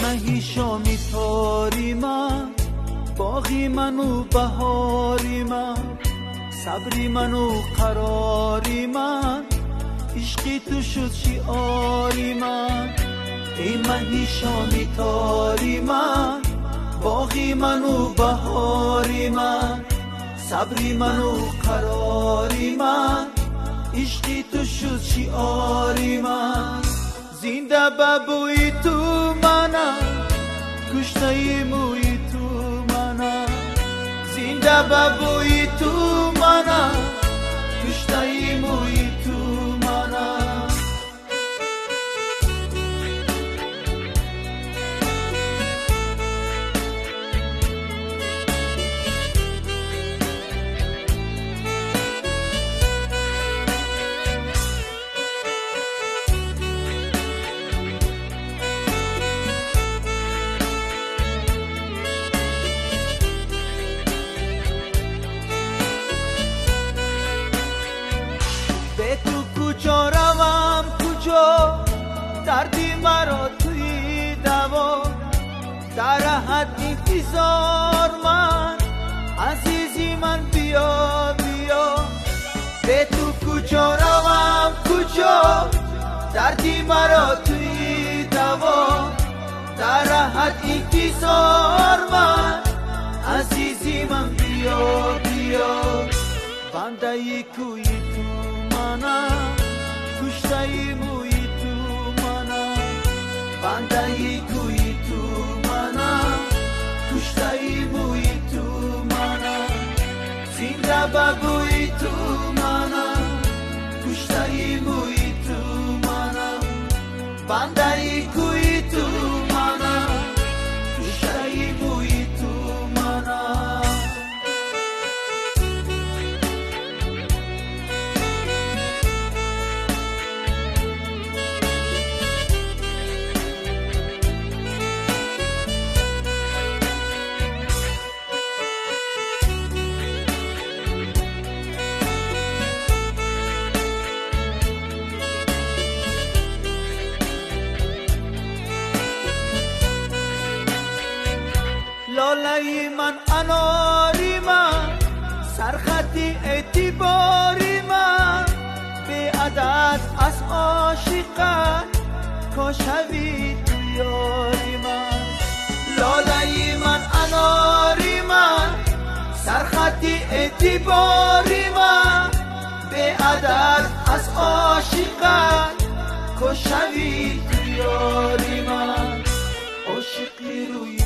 مهی شامی تاری من، باغی منو بهاری من، صبری منو قراری من، عشقی تو شد شعاری من. ای مهی شامی تاری من، باغی منو بهاری من، صبری منو قراری من، عشقی تو شد شعاری من. زنده ببوی تو منم، کشته موی تو منم، زنده ببوی تو منم، کشته موی تو منم. به تو کجا روم کجا، دردی مرا توی دوا، در حد انتظار من، عزیزی من بیا بیا. به تو کجا روم کجا، دردی مرا توی دوا، در حد انتظار من، عزیزی من بیا بیا. بنده کوی تو منم، کشته موی تو منم، بنده کوی تو منم، کشته موی تو منم. زنده بگوی تو منم، کشته موی تو منم، بنده کوی تو منم، کشته موی تو منم. لاله من اناری من، سرخطی اعتباری من، به عدد از عاشقت کاشوی تو یاری من. لاله من اناری من، سرخطی اعتباری من، به عدد از عاشقت کاشوی تو یاری من. عاشقی روی